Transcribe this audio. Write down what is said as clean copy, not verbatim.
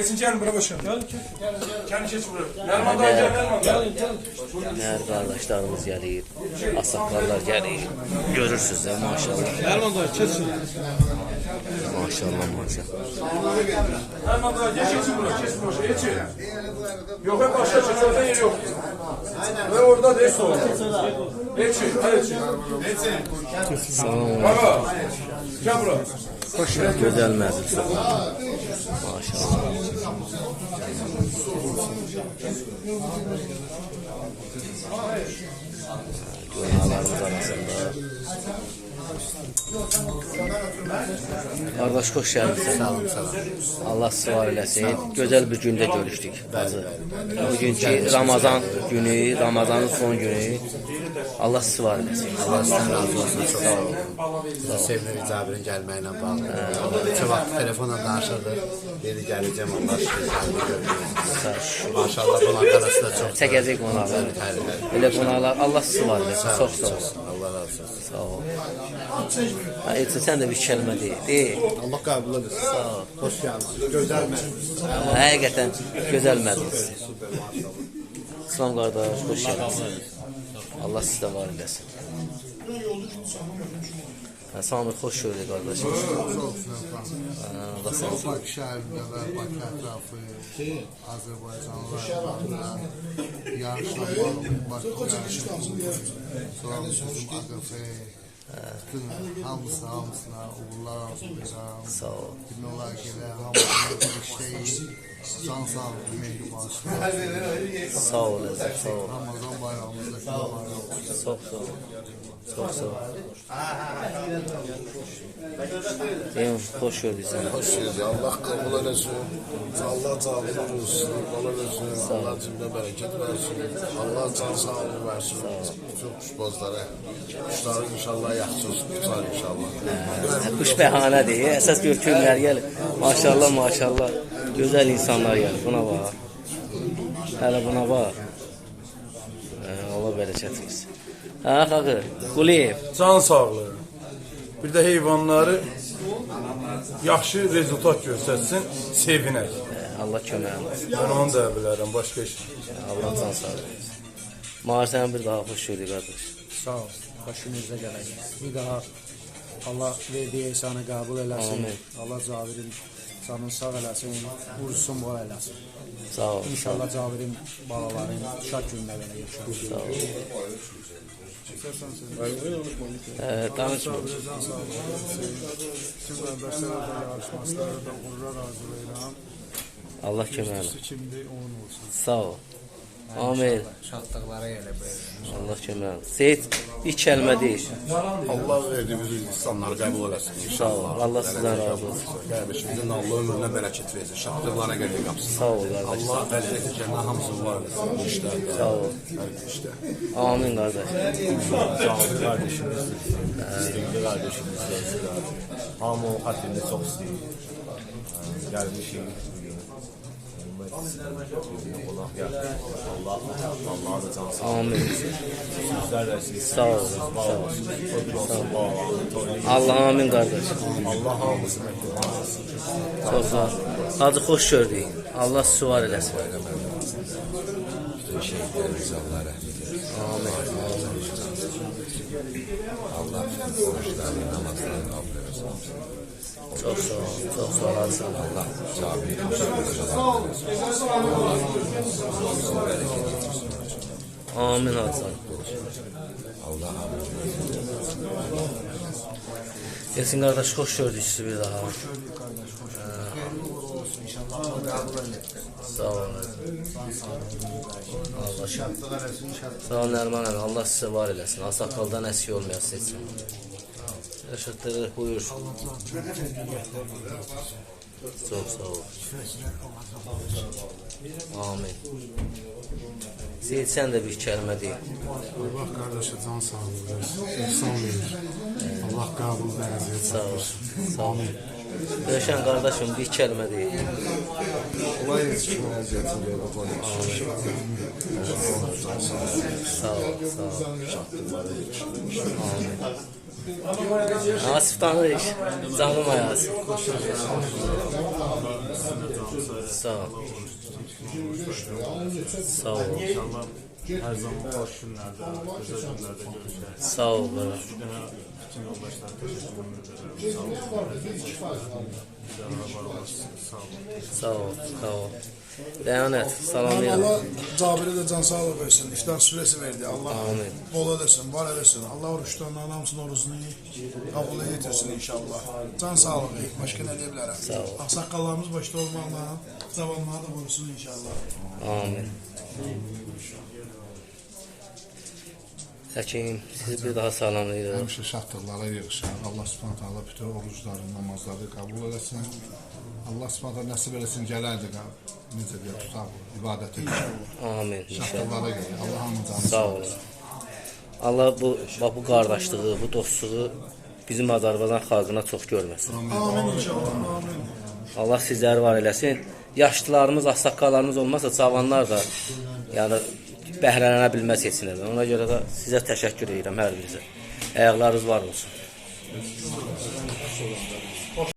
Geçin gelin buraya başkan. Kendi geç buraya. Nerman daha gel, Nerman. Değerli kardeşlerimiz gelir. Asaklarlar gelir. Görürsünüz ya maşallah. Nerman daha kesin. Maşallah maşallah. Nerman daha geçin buraya. Geç buraya. Geçin. Yok hep aşağı çıkıyor. Yer yok. Ve orada ne soğuk. Geçin. Hadi geçin. Geçin. Sağ olun. Bravo. Gel buraya. Güzel məclis. Maşallah. Günahlarımız arasında. Kardeş hoş geldin. Sağ olun, sağ olun. Allah sıvar eləsin. Güzel bir günde görüştük. Bugünkü Ramazan günü, Ramazanın son günü. Allah sıvar eləsin. Allah sizden razı olsun. Çok sağ olun. Sevgili Cabir'in gelmeyle bağlı. Çok vakit telefonla danışırdı. Dedi geleceğim Allah şükür. Maşallah konak arası da çok. Çəkəcək qonaqlar. Elə qonaqlar Allah sıvar eləsin. Çox sağ ol. Allah razı olsun. Sağ ol. Hayır, sen de bir kəlmə deyil. Allah kabul etsin. Sağ ol. Hoş geldiniz. Güzel meclis. Həqiqətən gözəl məclis. İslam qardaş, xoş gəldiniz. Allah sizdə var eləsin. Samir, xoş gördük qardaşım. Allah sağ olsun. Bakı şəhərində və Bakı ətrafı Azərbaycanlılarla yarışla bağlı Bakı yarışımız. Sonra bizim AQF bütün hamısına uğurlar arzulayıram. Sağ ol. Demək olar ki, hamısına bir işləyin. Can sağlığı deməyi başlayır. Sağ ol, sağ ol. Ramazan bayramımızdakı mübarək olsun. Çox sağ ol. Çox sağ ol. Deyim, xoş gördük səni. Hoş geldin. Allah kabul etsin. Allah sağlık olsun. Allah olsun. Allah cümle bereket versin. Allah can sağlığı versin. Bütün kuşbozlara. Kuşları inşallah yaxşı tutar inşallah. Quş bəhanədir. Əsas görkəmlər gəlir. Maşallah, maşallah. Gözəl insanlar gəlir. Buna bax. Hələ buna bax. Allah bərəkət versin. Hə, xaqı. Quliyev. Can sağlığı. Bir də heyvanları yaxşı rezultat göstərsin, sevinək. Allah köməyin olsun. Mən onu da bilərəm, başqa iş. Allah can sağlığı. Mahir səni bir daha xoş gördük qardaş. Sağ ol. Başımıza gələk. Bir daha Allah verdiyi ihsanı qəbul eləsin. Amin. Allah Cavirin canını sağ eləsin. Vursun bu eləsin. Sağ ol. İnşallah Cavirin balaların şad gününə belə yaşar. Sağ ol. Danışma. Can sağlığı olsun. Tüm qardaşlara da yarışmaslara da uğurlar arzulayıram. Allah köməyin olsun. Kimdir, onun olsun. Sağ ol. Amin. Şadlıqlara elə belə. Allah köməyin olsun. Seyid, bir kəlmə deyil. Allah verdiğimiz insanları kabul etsin Sağ ol. inşallah. Allah sizdən razı olsun. Kardeşimizin Allah ömrüne bereket versin. Şartlarına geldi yapsın. Sağ ol qardaş. Allah bereketi cennet hamısı var. Bu işlerde. Sağ ol. Her işte. Amin qardaş. Canlı kardeşimiz, sevgili kardeşimiz. Hamı o hatini çok seviyor. Gelmişim. Allah'a da can sağ olun. Amin. Sizler de siz. Sağ ol. Sağ ol. Allah amin qardaş. Allah hamısı məktubu. Çox sağ ol. Hacı xoş gördük. Allah suvar eləsin. Bütün şehitlerimiz Allah rahmet eylesin. Amin. Allah bütün oruçlarını, namazlarını kabul etsin. Çox sağ ol. Çox sağ olasın. Allah Cabir'in Amin Hasan. Allah amin. Gəlsin qardaş, xoş gördük sizi bir daha. Sağ ol. Allah sağ ol Nərman əmi. Allah sizə var eləsin. Asaqaldan əsik olmayasın heç. Yaşatdırır, buyur. Çox sağ ol. Amin. Seyid, sən də bir kəlmə deyil. Allah qardaşa can sağlığı versin. İnsan verir. Allah qəbul versin. Sağ ol. Sağ ol. Döşən qardaşım bir kəlmə deyil. Olay Əziyyətini verə qoymasın. Sağ ol, sağ ol. Asif tanış, canım Ayaz. Sağ ol. Sağ ol. Her zaman hoş günlerde, güzel günlerde görüşürüz. Sağ ol. Bütün yoldaşlar teşekkür ederim. Sağ ol. Sağ ol. Deyanet, salamlayalım. Allah Cabir'e de can sağlık versin. İftar süresi verdi. Allah Amin. bol edesin, var edesin. Allah oruçlarından namsın orasını kabul getirsin inşallah. Can sağlık. Başka ne diyebilirim? Sağ ol. Aksakallarımız başta olmakla zavallılar da korusun inşallah. Amin. Həkim, sizi bir daha salamlayırıq. Həmişə şadlıqlara yığışır. Allah Subhanahu taala bütün orucları, namazları qəbul etsin. Allah Subhanahu taala nəsib etsin gələrdi necə deyək tutaq ibadət inşallah. Amin. İnşallah. Şadlıqlara gəlir. Allah hamımızı Sağ olun. Allah bu qardaşlığı, bu dostluğu bizim Azərbaycan xalqına çox görməsin. Amin inşallah. Amin. Allah sizləri var eləsin. Yaşlılarımız, ağsaqqallarımız olmazsa cavanlar da yəni bəhrələnə bilməz keçinirlər. Ona görə də sizə təşəkkür edirəm hər birinizə. Ayaqlarınız var olsun.